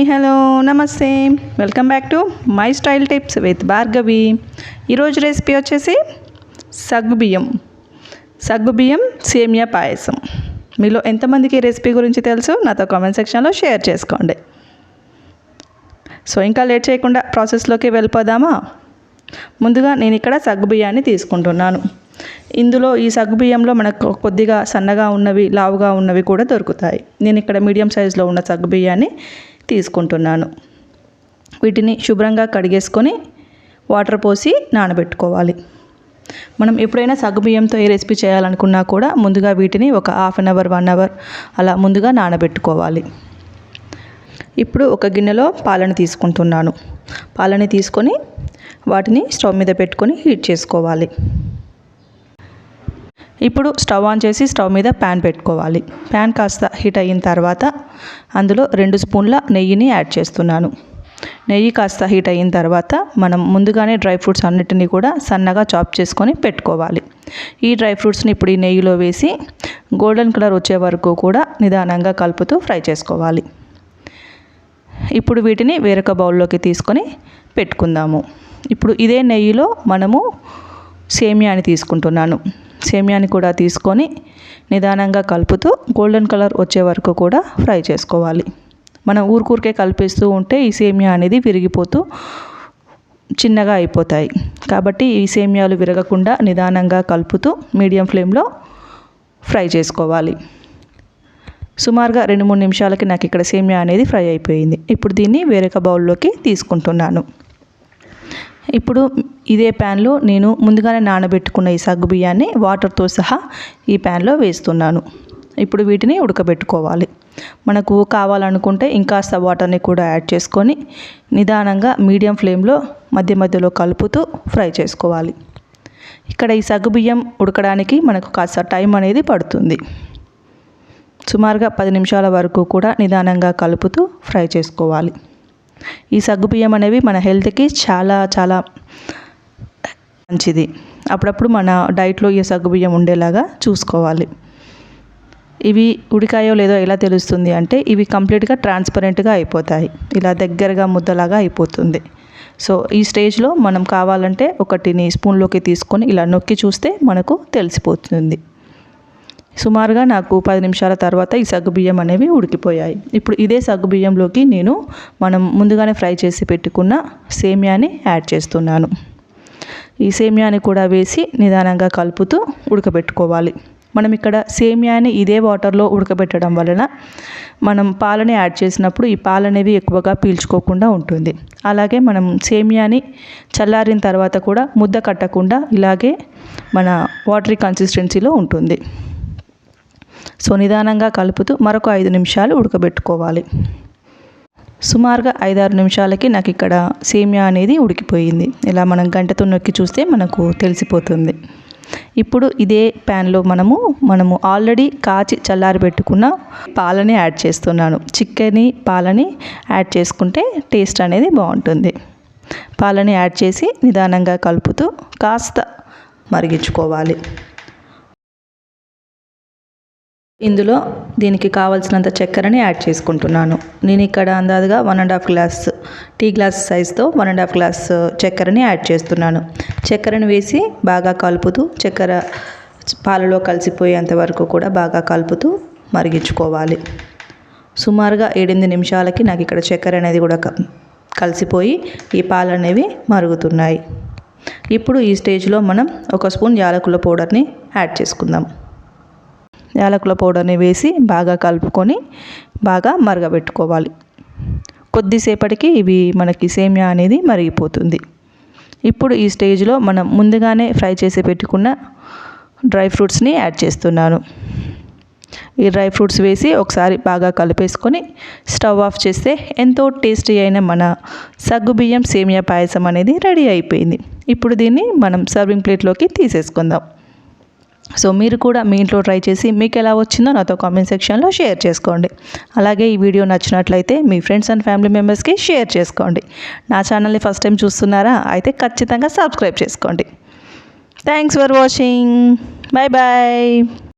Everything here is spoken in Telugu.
హలో నమస్తే, welcome back to my style tips with Bhargavi. ఈరోజు రెసిపీ వచ్చేసి సగ్గుబియ్యం సేమియా పాయసం. మీలో ఎంతమందికి ఈ రెసిపీ గురించి తెలుసు నాతో కామెంట్ సెక్షన్లో షేర్ చేసుకోండి. సో ఇంకా లేట్ చేయకుండా ప్రాసెస్లోకి వెళ్ళిపోదామా. ముందుగా నేను ఇక్కడ సగ్గుబియ్యాన్ని తీసుకుంటున్నాను. ఇందులో ఈ సగ్గుబియ్యంలో మనకు కొద్దిగా సన్నగా ఉన్నవి, లావుగా ఉన్నవి కూడా దొరుకుతాయి. నేను ఇక్కడ మీడియం సైజులో ఉన్న సగ్గుబియ్యాన్ని తీసుకుంటున్నాను. వీటిని శుభ్రంగా కడిగేసుకొని వాటర్ పోసి నానబెట్టుకోవాలి. మనం ఎప్పుడైనా సగ్గుబియ్యంతో ఏ రెసిపీ చేయాలనుకున్నా కూడా ముందుగా వీటిని ఒక హాఫ్ అన్ అవర్ 1 అవర్ అలా ముందుగా నానబెట్టుకోవాలి. ఇప్పుడు ఒక గిన్నెలో పాలను తీసుకుంటున్నాను. పాలని తీసుకొని వాటిని స్టవ్ మీద పెట్టుకొని హీట్ చేసుకోవాలి. ఇప్పుడు స్టవ్ ఆన్ చేసి స్టవ్ మీద ప్యాన్ పెట్టుకోవాలి. ప్యాన్ కాస్త హీట్ అయిన తర్వాత అందులో 2 స్పూన్ల నెయ్యిని యాడ్ చేస్తున్నాను. నెయ్యి కాస్త హీట్ అయిన తర్వాత మనం ముందుగానే డ్రై ఫ్రూట్స్ అన్నిటినీ కూడా సన్నగా చాప్ చేసుకొని పెట్టుకోవాలి. ఈ డ్రై ఫ్రూట్స్ని ఇప్పుడు ఈ నెయ్యిలో వేసి గోల్డెన్ కలర్ వచ్చే వరకు కూడా నిదానంగా కలుపుతూ ఫ్రై చేసుకోవాలి. ఇప్పుడు వీటిని వేరొక బౌల్లోకి తీసుకొని పెట్టుకుందాము. ఇప్పుడు ఇదే నెయ్యిలో మనము సేమియాని తీసుకుంటున్నాను. సేమియాని కూడా తీసుకొని నిదానంగా కలుపుతూ గోల్డెన్ కలర్ వచ్చే వరకు కూడా ఫ్రై చేసుకోవాలి. మనం ఊరికే కలిపేస్తూ ఉంటే ఈ సేమియా అనేది విరిగిపోతూ చిన్నగా అయిపోతాయి. కాబట్టి ఈ సేమియాలు విరగకుండా నిదానంగా కలుపుతూ మీడియం ఫ్లేమ్లో ఫ్రై చేసుకోవాలి. సుమారుగా 2-3 నిమిషాలకి నాకు ఇక్కడ సేమియా అనేది ఫ్రై అయిపోయింది. ఇప్పుడు దీన్ని వేరొక బౌల్లోకి తీసుకుంటున్నాను. ఇప్పుడు ఇదే ప్యాన్లో నేను ముందుగానే నానబెట్టుకున్న ఈ సగ్గుబియ్యాన్ని వాటర్తో సహా ఈ ప్యాన్లో వేస్తున్నాను. ఇప్పుడు వీటిని ఉడకబెట్టుకోవాలి. మనకు కావాలనుకుంటే ఇంకాస్త వాటర్ని కూడా యాడ్ చేసుకొని నిదానంగా మీడియం ఫ్లేమ్లో మధ్య మధ్యలో కలుపుతూ ఫ్రై చేసుకోవాలి. ఇక్కడ ఈ సగ్గుబియ్యం ఉడకడానికి మనకు కాస్త టైం అనేది పడుతుంది. సుమారుగా 10 నిమిషాల వరకు కూడా నిదానంగా కలుపుతూ ఫ్రై చేసుకోవాలి. ఈ సగ్గుబియ్యం అనేవి మన హెల్త్కి చాలా చాలా మంచిది. అప్పుడప్పుడు మన డైట్లో ఈ సగ్గుబియ్యం ఉండేలాగా చూసుకోవాలి. ఇవి ఉడికాయో లేదో ఎలా తెలుస్తుంది అంటే ఇవి కంప్లీట్గా ట్రాన్స్పరెంట్గా అయిపోతాయి. ఇలా దగ్గరగా ముద్దలాగా అయిపోతుంది. సో ఈ స్టేజ్లో మనం కావాలంటే ఒకటిని స్పూన్లోకి తీసుకొని ఇలా నొక్కి చూస్తే మనకు తెలిసిపోతుంది. సుమారుగా నాకు 10 నిమిషాల తర్వాత ఈ సగ్గుబియ్యం అనేవి ఉడికిపోయాయి. ఇప్పుడు ఇదే సగ్గుబియ్యంలోకి నేను మనం ముందుగానే ఫ్రై చేసి పెట్టుకున్న సేమియాని యాడ్ చేస్తున్నాను. ఈ సేమియాని కూడా వేసి నిదానంగా కలుపుతూ ఉడకబెట్టుకోవాలి. మనం ఇక్కడ సేమియాని ఇదే వాటర్లో ఉడకబెట్టడం వలన మనం పాలని యాడ్ చేసినప్పుడు ఈ పాలు అనేవి ఎక్కువగా పీల్చుకోకుండా ఉంటుంది. అలాగే మనం సేమియాని చల్లారిన తర్వాత కూడా ముద్ద కట్టకుండా ఇలాగే మన వాటరీ కన్సిస్టెన్సీలో ఉంటుంది. సో నిదానంగా కలుపుతూ మరొక 5 నిమిషాలు ఉడకబెట్టుకోవాలి. సుమారుగా 5-6 నిమిషాలకి నాకు ఇక్కడ సేమియా అనేది ఉడికిపోయింది. ఇలా మనం గంటతో నొక్కి చూస్తే మనకు తెలిసిపోతుంది. ఇప్పుడు ఇదే ప్యాన్లో మనము ఆల్రెడీ కాచి చల్లారబెట్టుకున్న పాలని యాడ్ చేస్తున్నాను. చిక్కని పాలని యాడ్ చేసుకుంటే టేస్ట్ అనేది బాగుంటుంది. పాలని యాడ్ చేసి నిదానంగా కలుపుతూ కాస్త మరిగించుకోవాలి. ఇందులో దీనికి కావాల్సినంత చక్కెరని యాడ్ చేసుకుంటున్నాను. నేను ఇక్కడ అందాజుగా 1.5 గ్లాస్ టీ గ్లాస్ సైజుతో 1.5 గ్లాస్ చక్కెరని యాడ్ చేస్తున్నాను. చక్కెరని వేసి బాగా కలుపుతూ చక్కెర పాలలో కలిసిపోయేంత వరకు కూడా బాగా కలుపుతూ మరిగించుకోవాలి. సుమారుగా 7-8 నిమిషాలకి నాకు ఇక్కడ చక్కెర అనేది కూడా కలిసిపోయి ఈ పాలు అనేవి మరుగుతున్నాయి. ఇప్పుడు ఈ స్టేజ్లో మనం 1 స్పూన్ యాలకుల పౌడర్ని యాడ్ చేసుకుందాం. యాలకుల పౌడర్ని వేసి బాగా కలుపుకొని బాగా మరగబెట్టుకోవాలి. కొద్దిసేపటికి ఇవి మనకి సేమియా అనేది మరిగిపోతుంది. ఇప్పుడు ఈ స్టేజ్లో మనం ముందుగానే ఫ్రై చేసి పెట్టుకున్న డ్రై ఫ్రూట్స్ని యాడ్ చేస్తున్నాను. ఈ డ్రై ఫ్రూట్స్ వేసి ఒకసారి బాగా కలిపేసుకొని స్టవ్ ఆఫ్ చేస్తే ఎంతో టేస్టీ అయిన మన సగ్గుబియ్యం సేమియా పాయసం అనేది రెడీ అయిపోయింది. ఇప్పుడు దీన్ని మనం సర్వింగ్ ప్లేట్లోకి తీసేసుకుందాం. సో మీరు కూడా మీ ఇంట్లో ట్రై చేసి మీకు ఎలా వచ్చిందో నాతో కామెంట్ సెక్షన్లో షేర్ చేసుకోండి. అలాగే ఈ వీడియో నచ్చినట్లయితే మీ ఫ్రెండ్స్ అండ్ ఫ్యామిలీ మెంబర్స్కి షేర్ చేసుకోండి. నా ఛానల్ని ఫస్ట్ టైం చూస్తున్నారా అయితే ఖచ్చితంగా సబ్స్క్రైబ్ చేసుకోండి. Thanks for watching. Bye bye.